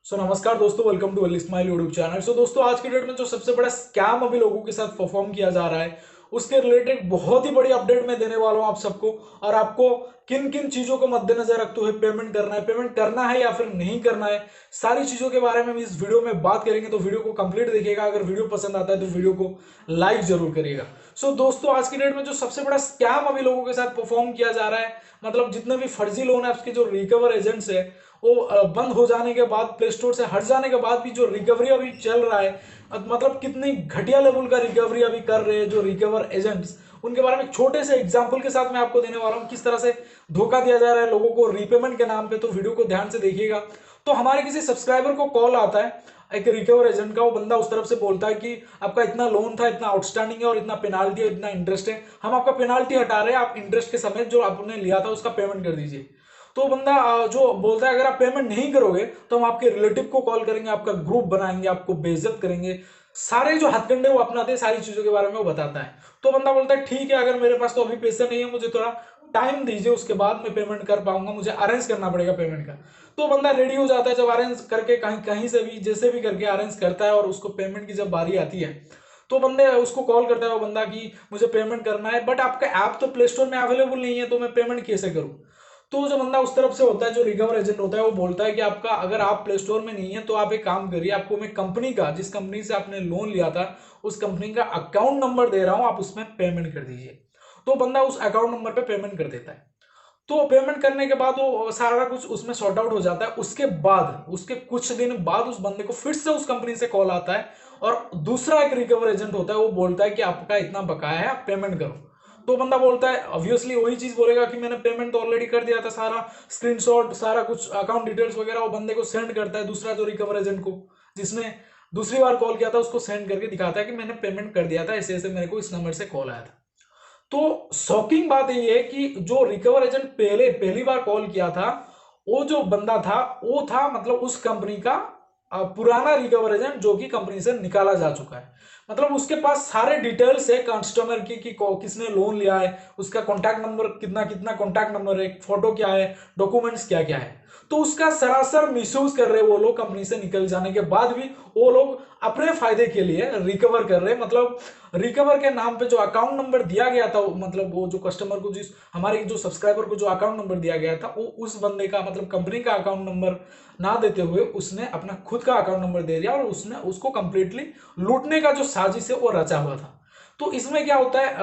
नमस्कार दोस्तों, welcome to Well Smile YouTube channel. दोस्तों, आज की डेट में जो सबसे बड़ा स्कैम अभी लोगों के साथ परफॉर्म किया जा रहा है उसके रिलेटेड बहुत ही बड़ी अपडेट मैं देने वाला हूं आप सबको। और आपको किन किन चीजों को मद्देनजर रखते हुए पेमेंट करना है या फिर नहीं करना है, सारी चीजों के बारे में हम इस वीडियो में बात करेंगे। तो वीडियो को कंप्लीट देखिएगा। अगर वीडियो पसंद आता है तो वीडियो को लाइक जरूर करिएगा। दोस्तों, आज की डेट में जो सबसे बड़ा स्कैम अभी लोगों के साथ परफॉर्म किया जा रहा है, मतलब जितने भी फर्जी लोन ऐप्स के जो रिकवर एजेंट्स है वो बंद हो जाने के बाद, प्ले स्टोर से हट जाने के बाद भी जो रिकवरी अभी चल रहा है, मतलब कितनी घटिया लेवल का रिकवरी अभी कर रहे हैं जो रिकवर एजेंट्स, उनके बारे में एक छोटे से एग्जांपल के साथ मैं आपको देने वाला हूं किस तरह से धोखा दिया जा रहा है लोगों को रीपेमेंट के नाम पे। तो वीडियो को ध्यान से देखिएगा। तो हमारे किसी सब्सक्राइबर को कॉल आता है एक रिकवर एजेंट का। वो बंदा उस तरफ से बोलता है कि आपका इतना लोन था, इतना आउटस्टैंडिंग है और इतना पेनाल्टी है, इतना इंटरेस्ट है, हम आपका पेनाल्टी हटा रहे हैं, आप इंटरेस्ट के समेत जो आपने लिया था उसका पेमेंट कर दीजिए। तो बंदा जो बोलता है अगर आप पेमेंट नहीं करोगे तो हम आपके रिलेटिव को कॉल करेंगे, आपका ग्रुप बनाएंगे, आपको बेइज्जत करेंगे। सारे जो हथकंडे वो अपनाते हैं, सारी चीजों के बारे में वो बताता है। तो बंदा बोलता है ठीक है, अगर मेरे पास तो अभी पैसे नहीं है, मुझे थोड़ा टाइम दीजिए, उसके बाद मैं पेमेंट कर पाऊंगा, मुझे अरेंज करना पड़ेगा पेमेंट का। तो बंदा रेडी हो जाता है। जब अरेंज करके कहीं कहीं से भी जैसे भी करके अरेंज करता है और उसको पेमेंट की जब बारी आती है तो बंदे उसको कॉल करता है वो बंदा कि मुझे पेमेंट करना है, बट आपका ऐप तो प्ले स्टोर में अवेलेबल नहीं है, तो मैं पेमेंट कैसे करूं। तो जो बंदा उस तरफ से होता है, जो रिकवर एजेंट होता है, वो बोलता है कि आपका अगर आप प्ले स्टोर में नहीं है तो आप एक काम करिए, आपको मैं कंपनी का, जिस कंपनी से आपने लोन लिया था उस कंपनी का अकाउंट नंबर दे रहा हूं, आप उसमें पेमेंट कर दीजिए। तो बंदा उस अकाउंट नंबर पे पेमेंट कर देता है। तो पेमेंट करने के बाद वो सारा कुछ उसमें सॉर्ट आउट हो जाता है। उसके बाद, उसके कुछ दिन बाद उस बंदे को फिर से उस कंपनी से कॉल आता है और दूसरा एक रिकवर एजेंट होता है, वो बोलता है कि आपका इतना बकाया है, आप पेमेंट करो। तो बंदा बोलता है, ऑब्वियसली वही चीज बोलेगा कि मैंने पेमेंट तो ऑलरेडी कर दिया था, सारा स्क्रीनशॉट, सारा कुछ अकाउंट डिटेल्स वगैरह वो बंदे को सेंड करता है, दूसरा जो रिकवर एजेंट को, जिसने दूसरी बार कॉल किया था, उसको सेंड करके दिखाता है कि मैंने पेमेंट कर दिया था, ऐसे ऐसे मेरे को इस नंबर से कॉल आया था। तो शॉकिंग बात ये है कि जो रिकवर एजेंट पहली बार कॉल किया था, वो जो बंदा था वो था मतलब उस कंपनी का पुराना रिकवर एजेंट, जो कि कंपनी से निकाला जा चुका है। मतलब उसके पास सारे डिटेल्स है कस्टमर की कि किसने लोन लिया है, उसका कॉन्टैक्ट नंबर कितना कितना कॉन्टैक्ट नंबर है, फोटो क्या है, डॉक्यूमेंट्स क्या क्या है। तो उसका सरासर मिसयूज कर रहे वो लोग, कंपनी से निकल जाने के बाद भी वो लोग अपने फायदे के लिए रिकवर कर रहे। मतलब रिकवर के नाम पे जो अकाउंट नंबर दिया गया था, मतलब वो जो कस्टमर को, जिस हमारे जो सब्सक्राइबर को जो अकाउंट नंबर दिया गया था, वो उस बंदे का, मतलब कंपनी का अकाउंट नंबर ना देते हुए उसने अपना खुद का अकाउंट नंबर दे दिया और उसने उसको कंप्लीटली लूटने का जो साजिश है वो रचा हुआ था। तो इसमें क्या होता है,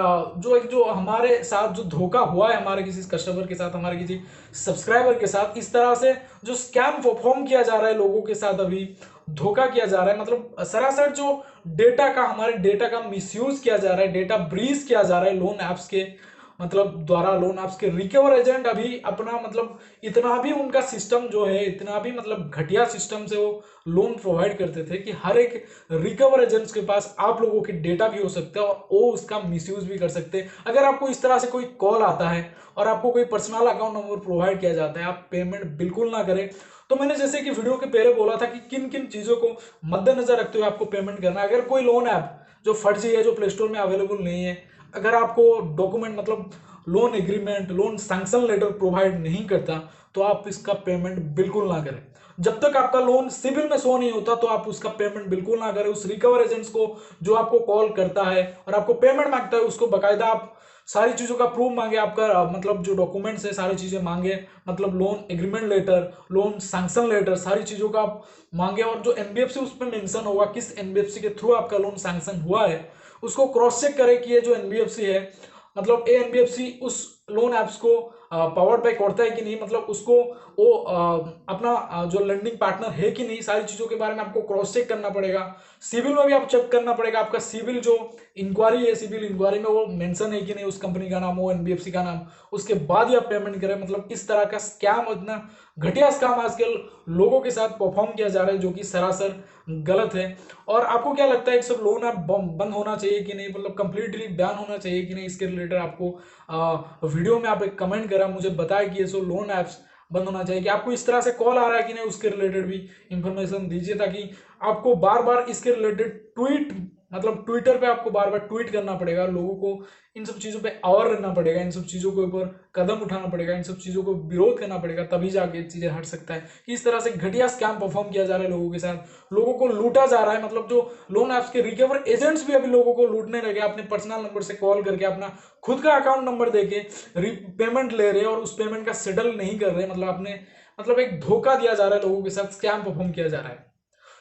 जो हमारे साथ जो धोखा हुआ है, हमारे किसी कस्टमर के साथ, हमारे किसी सब्सक्राइबर के साथ, इस तरह से जो स्कैम परफॉर्म किया जा रहा है लोगों के साथ, अभी धोखा किया जा रहा है, मतलब सरासर जो डेटा का, हमारे डेटा का मिसयूज किया जा रहा है, डेटा ब्रीज किया जा रहा है लोन एप्स के मतलब द्वारा। लोन एप्स के रिकवर एजेंट अभी अपना मतलब इतना भी उनका सिस्टम जो है, इतना भी मतलब घटिया सिस्टम से वो लोन प्रोवाइड करते थे कि हर एक रिकवर एजेंट्स के पास आप लोगों के डेटा भी हो सकते हैं और वो उसका मिसयूज भी कर सकते हैं। अगर आपको इस तरह से कोई कॉल आता है और आपको कोई पर्सनल अकाउंट नंबर प्रोवाइड किया जाता है, आप पेमेंट बिल्कुल ना करें। तो मैंने जैसे कि वीडियो के पहले बोला था कि किन किन चीजों को मद्देनजर रखते हुए आपको पेमेंट करना है। अगर कोई लोन ऐप जो फर्जी है, जो प्ले स्टोर में अवेलेबल नहीं है, अगर आपको डॉक्यूमेंट मतलब loan agreement, loan sanction letter provide नहीं करता, तो आप इसका पेमेंट बिल्कुल ना करें। जब तक आपका लोन सिविल में शो नहीं होता तो आप उसका पेमेंट बिल्कुल ना करें। उस रिकवर एजेंट्स को जो आपको कॉल करता है और आपको पेमेंट मांगता है, उसको बकायदा आप सारी चीजों का प्रूफ मांगे, आपका मतलब जो डॉक्यूमेंट्स है सारी चीजें मांगे, मतलब loan agreement letter, loan sanction letter, सारी चीजों का आप मांगे। और जो एनबीएफसी उसमें मेंशन होगा, किस एनबीएफसी के थ्रू आपका लोन सैंक्शन हुआ है, उसको क्रॉस चेक करें कि ये जो एनबीएफसी है, मतलब ए एनबीएफसी उस लोन एप्स को पावर्ड बाय करता है कि नहीं, मतलब उसको वो अपना जो लैंडिंग पार्टनर है कि नहीं, सारी चीजों के बारे में आपको क्रॉस चेक करना पड़ेगा। सिविल में भी आप चेक करना पड़ेगा, आपका सिविल जो इंक्वायरी है, सिविल इंक्वायरी में वो मेंशन है कि नहीं, उस कंपनी का नाम, वो एनबीएफसी का नाम, उसके बाद ही आप पेमेंट करें। मतलब इस तरह का स्कैम, इतना घटिया स्कैम आजकल लोगों के साथ परफॉर्म किया जा रहा है, जो कि सरासर गलत है। और आपको क्या लगता है, सब लोन ऐप बंद होना चाहिए कि नहीं, मतलब कंप्लीटली बैन होना चाहिए कि नहीं, इसके रिलेटेड आपको वीडियो में आप एक कमेंट करा, मुझे बताया कि ये सो लोन ऐप्स बंद होना चाहिए। कि आपको इस तरह से कॉल आ रहा है कि नहीं, उसके रिलेटेड भी इंफॉर्मेशन दीजिए, ताकि आपको बार बार इसके रिलेटेड ट्वीट मतलब ट्विटर पे आपको बार बार ट्वीट करना पड़ेगा, लोगों को इन सब चीज़ों पे अवेयर रहना पड़ेगा, इन सब चीज़ों के ऊपर कदम उठाना पड़ेगा, इन सब चीज़ों को विरोध करना पड़ेगा, तभी जाके चीज़ें हट सकता है कि इस तरह से घटिया स्कैम परफॉर्म किया जा रहा है लोगों के साथ, लोगों को लूटा जा रहा है। मतलब जो लोन ऐप्स के रिकवर एजेंट्स भी अभी लोगों को लूटने लगे, अपने पर्सनल नंबर से कॉल करके अपना खुद का अकाउंट नंबर देके पेमेंट ले रहे और उस पेमेंट का सेटल नहीं कर रहे। मतलब अपने मतलब एक धोखा दिया जा रहा है लोगों के साथ, स्कैम परफॉर्म किया जा रहा है।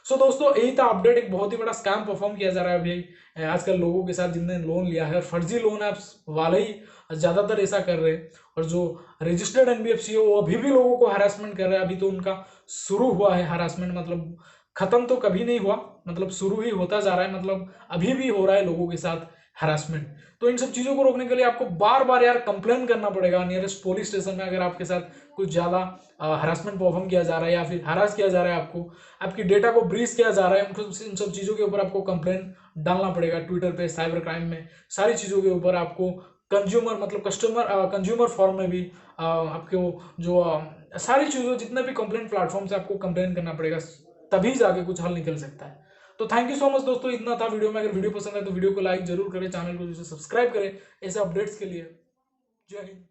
सो दोस्तों यही था अपडेट, एक बहुत ही बड़ा स्कैम परफॉर्म किया जा रहा है अभी आजकल लोगों के साथ जिनने लोन लिया है, और फर्जी लोन ऐप्स वाले ही ज्यादातर ऐसा कर रहे हैं। और जो रजिस्टर्ड एनबीएफसी है वो अभी भी लोगों को हरासमेंट कर रहा है। अभी तो उनका शुरू हुआ है हरासमेंट, मतलब खत्म तो कभी नहीं हुआ, मतलब शुरू ही होता जा रहा है, मतलब अभी भी हो रहा है लोगों के साथ हरासमेंट। तो इन सब चीजों को रोकने के लिए आपको बार बार यार कंप्लेन करना पड़ेगा नियरेस्ट पुलिस स्टेशन में, अगर आपके साथ कुछ ज्यादा हरासमेंट परफॉर्म किया जा रहा है या फिर हरास किया जा रहा है, आपको आपकी डेटा को ब्रीच किया जा रहा है, इन सब चीज़ों के ऊपर आपको कंप्लेन डालना पड़ेगा ट्विटर पे, साइबर क्राइम में, सारी चीज़ों के ऊपर आपको कंज्यूमर मतलब कस्टमर कंज्यूमर फॉर्म में भी आपको जो सारी चीज़ों जितने भी कंप्लेंट प्लेटफॉर्म से आपको कंप्लेन करना पड़ेगा, तभी जाके कुछ हल निकल सकता है। तो थैंक यू सो मच दोस्तों, इतना था वीडियो में। अगर वीडियो पसंद है तो वीडियो को लाइक जरूर करें, चैनल को सब्सक्राइब करें ऐसे अपडेट्स के लिए। जय हिंद।